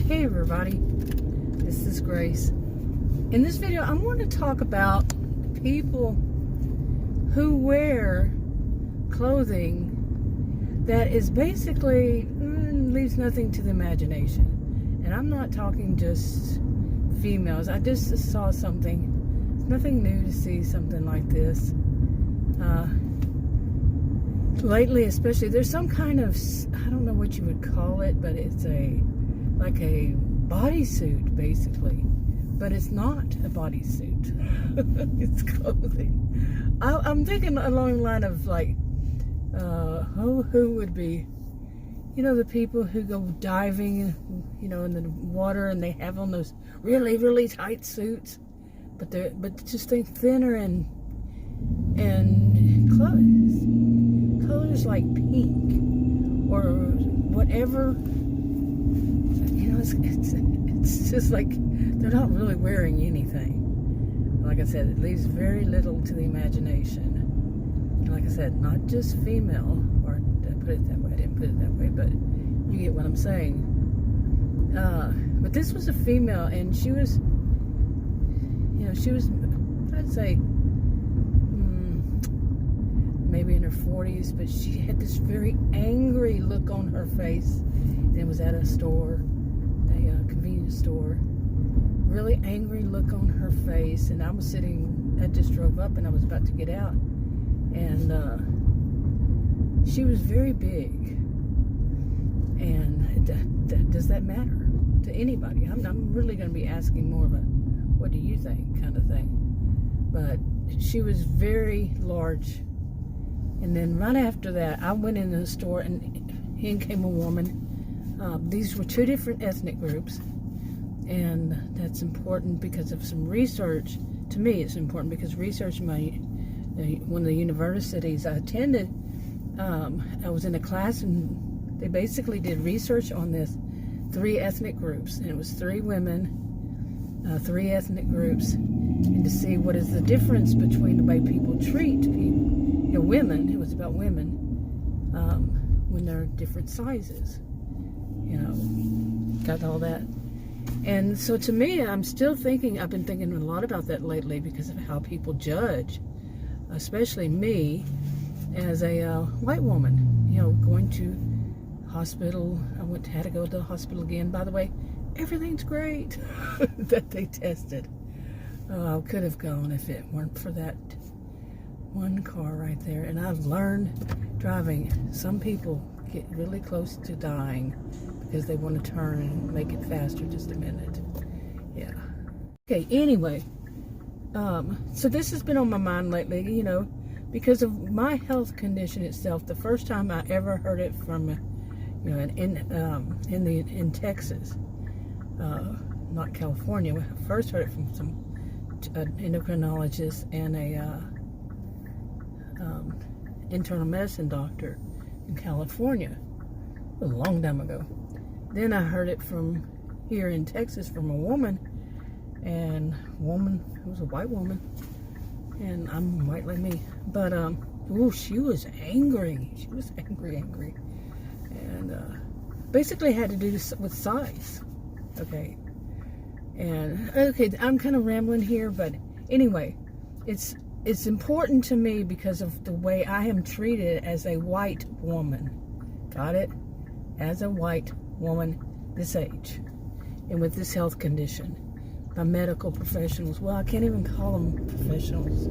Hey everybody, this is Grace. In this video, I want to talk about people who wear clothing that is basically leaves nothing to the imagination. And I'm not talking just females. I just saw something. It's nothing new to see something like this. Lately, especially, there's some kind of, I don't know what you would call it, but it's like a bodysuit, basically. But it's not a bodysuit. It's clothing. I'm thinking along the line of like, who would be, you know, the people who go diving, you know, in the water and they have on those really, really tight suits, but just think thinner and colors like pink or whatever. You know, it's just like they're not really wearing anything. Like I said, it leaves very little to the imagination. And like I said, not just female, or did I put it that way? I didn't put it that way, but you get what I'm saying. But this was a female, and she was, you know, I'd say, maybe in her 40s, but she had this very angry look on her face. And it was at a store, a convenience store. Really angry look on her face, and I was sitting, I just drove up and I was about to get out, and she was very big. And does that matter to anybody? I'm really going to be asking more of a what do you think kind of thing. But she was very large. And then right after that, I went into the store, and in came a woman. These were two different ethnic groups, and that's important because of some research. To me, it's important because research in one of the universities I attended, I was in a class, and they basically did research on this 3 ethnic groups, and it was 3 women, 3 ethnic groups, and to see what is the difference between the way people treat people. You know, women, it was about women, when they're different sizes, you know, got all that. And so to me, I've been thinking a lot about that lately because of how people judge, especially me as a white woman, you know, going to hospital. Had to go to the hospital again. By the way, everything's great that they tested. I could have gone if it weren't for that one car right there. And I've learned driving, some people get really close to dying because they want to turn and make it faster just a minute. Yeah. Okay, anyway, so this has been on my mind lately, you know, because of my health condition itself. The first time I ever heard it from, you know, in Texas, not California. I first heard it from some endocrinologist and a internal medicine doctor in California a long time ago. Then I heard it from here in Texas from a woman, and it was a white woman, and I'm white like me, but she was angry. She was angry, and basically had to do with size. Okay, I'm kind of rambling here, but anyway, it's important to me because of the way I am treated as a white woman. Got it? As a white woman this age and with this health condition by medical professionals. Well, I can't even call them professionals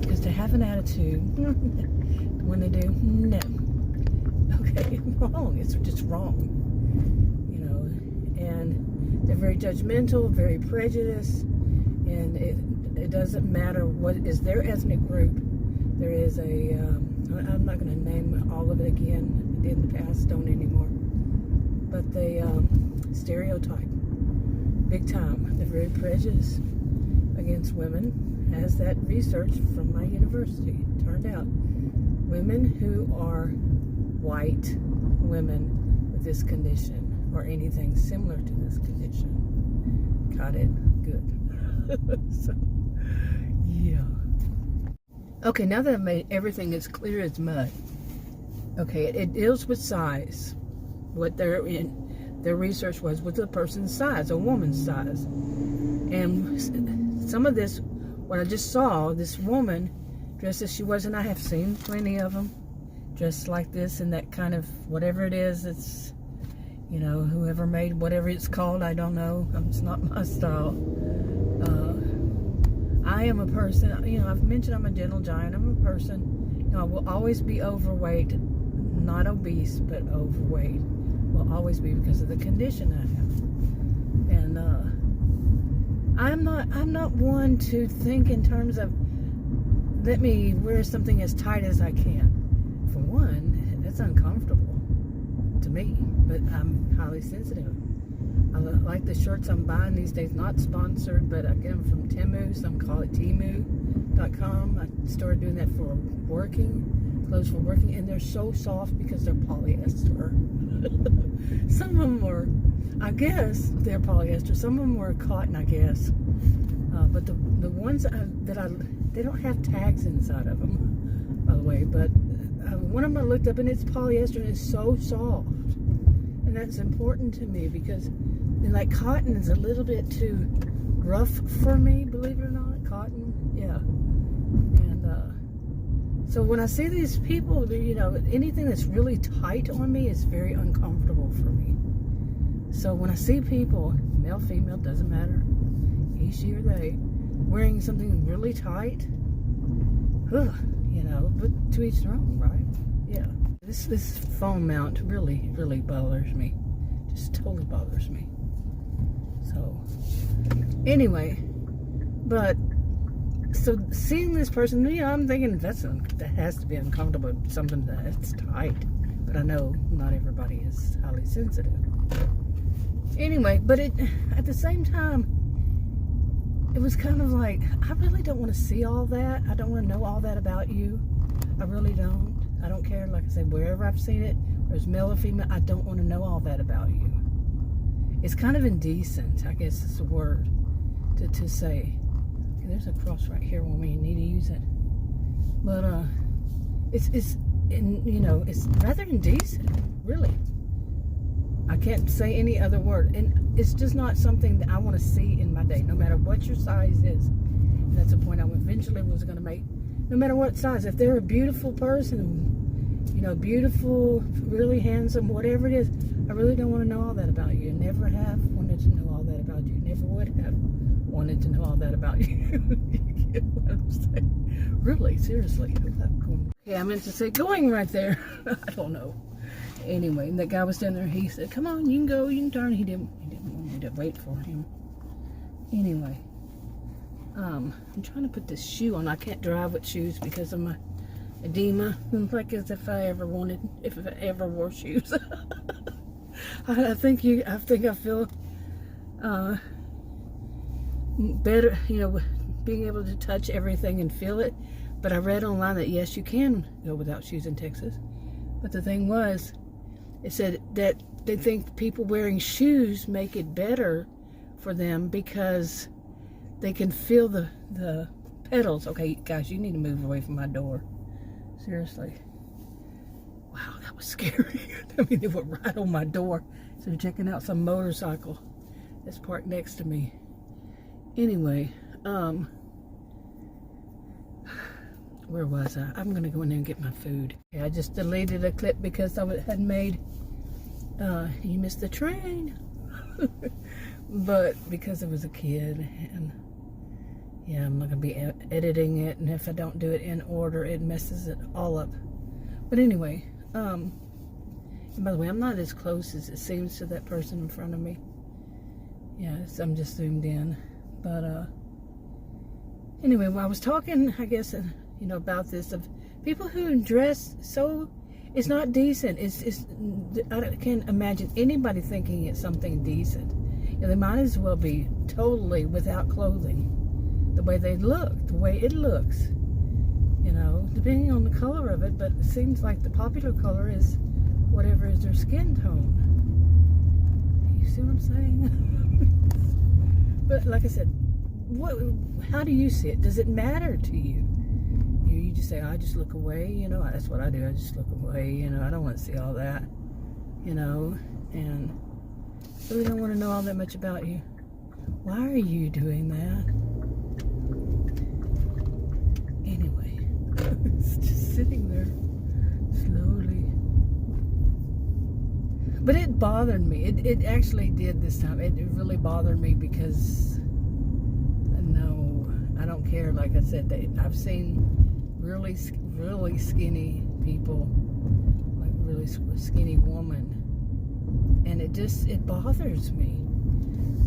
because they have an attitude when they do. No. Okay, wrong. It's just wrong. You know, and they're very judgmental, very prejudiced, and it doesn't matter what is their ethnic group. There is I'm not going to name all of it again. I did in the past, don't anymore. But they stereotype big time. They're very prejudiced against women, as that research from my university turned out. Women who are white women with this condition or anything similar to this condition. Got it? Good. So, yeah. Okay, now that I've made everything as clear as mud, okay, it deals with size, what they're in, their research was a person's size, a woman's size. And some of this, what I just saw, this woman dressed as she was, and I have seen plenty of them dressed like this in that kind of, whatever it is, it's, you know, whoever made whatever it's called, I don't know. It's not my style. I am a person, you know, I've mentioned I'm a gentle giant. I'm a person, you know, I will always be overweight, not obese, but overweight. Will always be because of the condition I have. And I'm not one to think in terms of, let me wear something as tight as I can. For one, that's uncomfortable to me, but I'm highly sensitive. I like the shirts I'm buying these days, not sponsored, but I get them from Temu. Some call it Temu.com. I started doing that for working, clothes for working, and they're so soft because they're polyester. Some of them were, I guess, they're polyester. Some of them were cotton, I guess. But the ones they don't have tags inside of them, by the way. But one of them I looked up, and it's polyester, and it's so soft. And that's important to me because, like, cotton is a little bit too rough for me, believe it or not. Cotton, yeah. And so when I see these people, you know, anything that's really tight on me is very uncomfortable for me. So when I see people, male, female, doesn't matter, he, she, or they, wearing something really tight, you know, but to each their own, right? Yeah. This phone mount really, really bothers me. Just totally bothers me. So, anyway, but, so seeing this person, you know, I'm thinking that has to be uncomfortable, something that's tight. But I know not everybody is highly sensitive. Anyway, but at the same time, it was kind of like, I really don't want to see all that. I don't want to know all that about you. I really don't. I don't care, like I said, wherever I've seen it, whether it's male or female, I don't want to know all that about you. It's kind of indecent, I guess is the word, to say. Okay, there's a cross right here when we need to use it. But, you know, it's rather indecent, really. I can't say any other word. And it's just not something that I want to see in my day, no matter what your size is. And that's a point I eventually was going to make. No matter what size, if they're a beautiful person, you know, beautiful, really handsome, whatever it is, I really don't want to know all that about you. Never have wanted to know all that about you. Never would have wanted to know all that about you. You get what I'm saying? Really, seriously. Yeah, I meant to say going right there. I don't know. Anyway, that guy was standing there. He said, "Come on, you can go, you can turn." He didn't want me to wait for him. Anyway. I'm trying to put this shoe on. I can't drive with shoes because of my edema. Like as if I ever wore shoes. I think I feel better, you know, being able to touch everything and feel it. But I read online that yes, you can go without shoes in Texas. But the thing was, it said that they think people wearing shoes make it better for them because they can feel the pedals. Okay, guys, you need to move away from my door. Seriously. Wow, that was scary. I mean, they were right on my door. So they're checking out some motorcycle that's parked next to me. Anyway, where was I? I'm going to go in there and get my food. Yeah, I just deleted a clip because I had made, you missed the train. But because it was a kid, and yeah, I'm not going to be editing it, and if I don't do it in order, it messes it all up. But anyway, and by the way, I'm not as close as it seems to that person in front of me. Yeah, I'm just zoomed in. But anyway, well, I was talking, I guess, you know, about this, of people who dress so, it's not decent. I can't imagine anybody thinking it's something decent. You know, they might as well be totally without clothing. The way they look, the way it looks, you know, depending on the color of it, but it seems like the popular color is whatever is their skin tone. You see what I'm saying? But like I said, how do you see it? Does it matter to you? You just say, I just look away, you know, that's what I do. I just look away, you know, I don't want to see all that, you know, and Really don't want to know all that much about you. Why are you doing that? Anyway, it's just sitting there slowly. But it bothered me. It actually did this time. It really bothered me because, no, I don't care. Like I said, I've seen really skinny people, like really skinny woman. And it bothers me.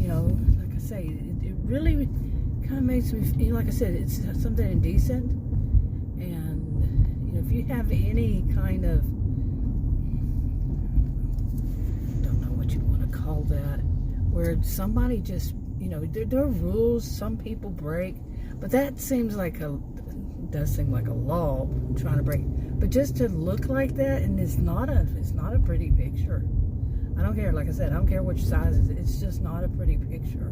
You know, like I say, it really kind of makes me feel, like I said, it's something indecent. And, you know, if you have any kind of, don't know what you want to call that, where somebody just, you know, there are rules some people break, but that seems like does seem like a law trying to break. But just to look like that, and it's not a pretty picture. I don't care, like I said, I don't care which size it's just not a pretty picture.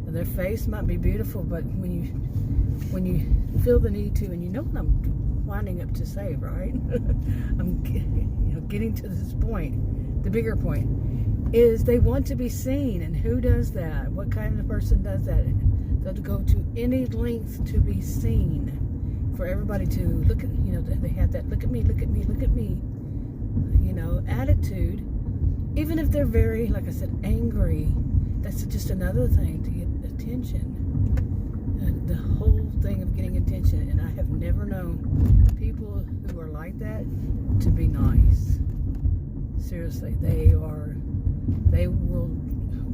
And their face might be beautiful, but when you feel the need to, and you know what I'm winding up to say, right? I'm getting to this point. The bigger point is they want to be seen, and who does that? What kind of person does that? They'll go to any length to be seen, for everybody to look at, you know, they have that look at me, you know, attitude. Even if they're very, like I said, angry, that's just another thing to get attention. The whole thing of getting attention, and I have never known people who are like that to be nice. Seriously, they will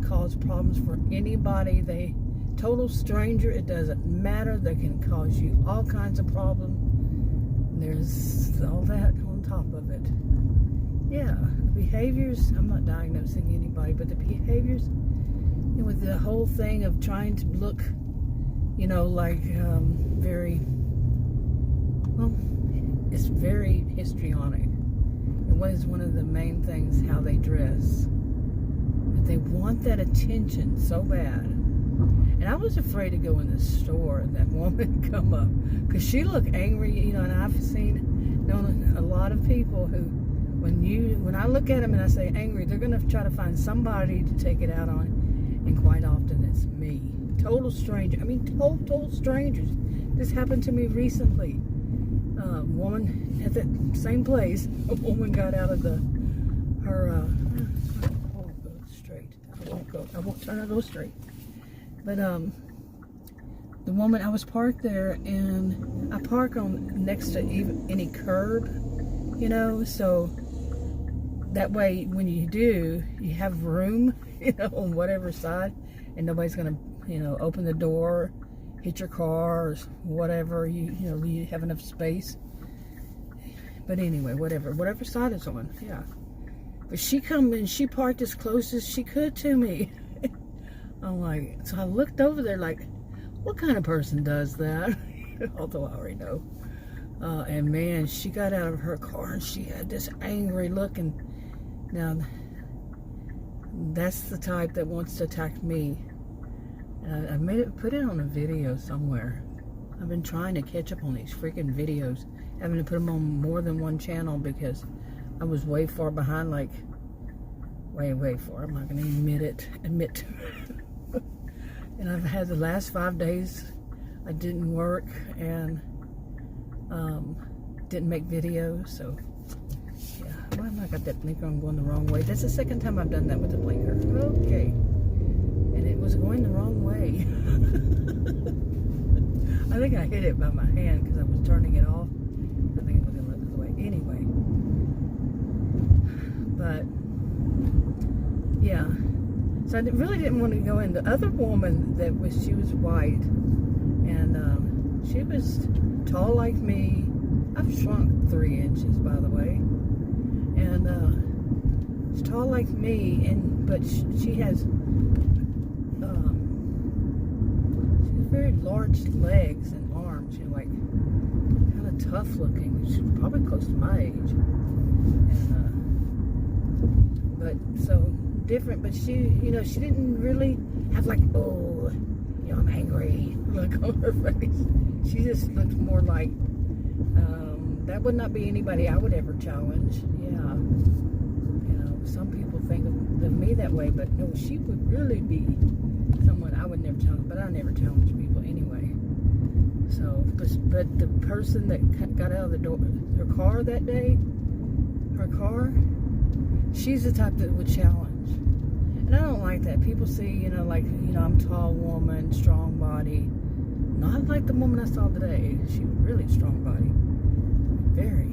cause problems for anybody. Total stranger, it doesn't matter. They can cause you all kinds of problems. There's all that on top of it. Yeah, the behaviors, I'm not diagnosing anybody, but the behaviors, you know, with the whole thing of trying to look, you know, like very, well, it's very histrionic. And what is one of the main things, how they dress. But they want that attention so bad. And I was afraid to go in the store and that woman come up, because she looked angry, you know, and I've known a lot of people who, when I look at them and I say angry, they're going to try to find somebody to take it out on, and quite often it's me. Total stranger. I mean, total strangers. This happened to me recently. Woman at that same place, a woman got out of her, I won't go straight. I won't try to go straight. But, the woman, I was parked there, and I park next to any curb, you know, so that way, when you do, you have room, you know, on whatever side, and nobody's going to, you know, open the door, hit your car, or whatever, you know, you have enough space. But anyway, whatever side it's on, yeah. But she come and she parked as close as she could to me. I'm like, so I looked over there like, what kind of person does that? Although I already know. And man, she got out of her car and she had this angry look, and now that's the type that wants to attack me. And I put it on a video somewhere. I've been trying to catch up on these freaking videos, having to put them on more than one channel because I was way far behind, like way far. I'm not going to admit to it. And I've had the last 5 days I didn't work and didn't make videos, so yeah. Why have I got that blinker on going the wrong way? That's the second time I've done that with the blinker. Okay. And it was going the wrong way. I think I hit it by my hand because I was turning it off. I think it was going the other way. Anyway. But yeah. So I really didn't want to go in. The other woman she was white, and she was tall like me. I've shrunk 3 inches, by the way, and she's tall like me, but she has very large legs and arms. You know, like kind of tough looking. She's probably close to my age, and but so. Different, but she, you know, she didn't really have like, oh, you know, I'm angry look on her face. She just looked more like, that would not be anybody I would ever challenge. Yeah, you know, some people think of of me that way, but no, she would really be someone I would never challenge, but I never challenge people anyway. So, but the person that got out of the door, her car that day, she's the type that would challenge. And I don't like that. People see, I'm a tall woman, strong body. Not like the woman I saw today. She was really strong body. Very.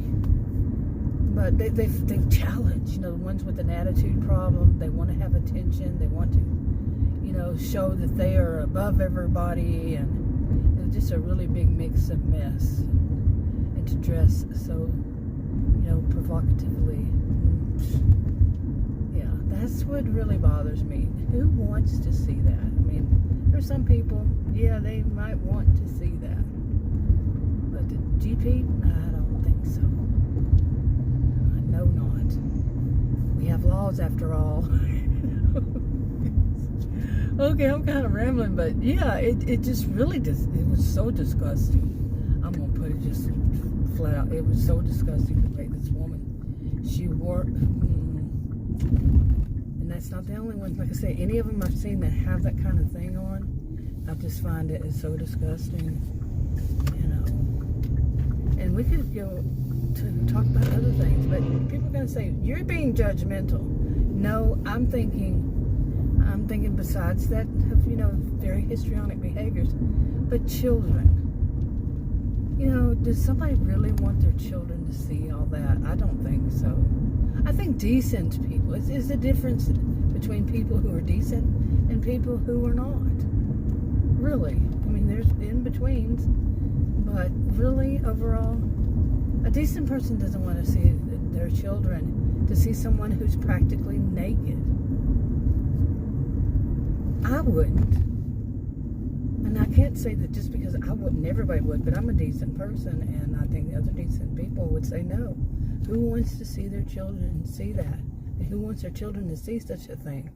But they challenge, the ones with an attitude problem. They want to have attention. They want to, show that they are above everybody. And it's just a really big mix of mess. And to dress so, provocatively. Yeah, that's what really bothers me. Who wants to see that? I mean, there's some people, yeah, they might want to see that. But the GP, I don't think so. No, not. We have laws after all. Okay, I'm kind of rambling, but yeah, it just really it was so disgusting. I'm going to put it just flat out. It was so disgusting the way this woman, she wore, and that's not the only one. Like I say, any of them I've seen that have that kind of thing on, I just find it is so disgusting, And we could go to talk about other things, but people are going to say, you're being judgmental. No, I'm thinking besides that, very histrionic behaviors, but children. Does somebody really want their children to see all that? I don't think so. I think decent people, is the difference between people who are decent and people who are not. Really. I mean, there's in-betweens, but really, overall, a decent person doesn't want to see their children, to see someone who's practically naked. I wouldn't. And I can't say that just because I wouldn't, everybody would, but I'm a decent person, and I think other decent people would say no. Who wants to see their children see that? And who wants their children to see such a thing?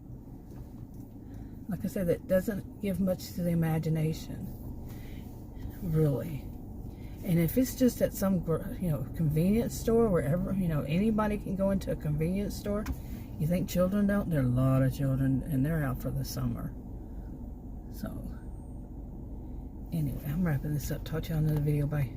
Like I said, that doesn't give much to the imagination. Really. And if it's just at some, convenience store, wherever, anybody can go into a convenience store, you think children don't? There are a lot of children, and they're out for the summer. So, anyway, I'm wrapping this up. Talk to you on another video. Bye.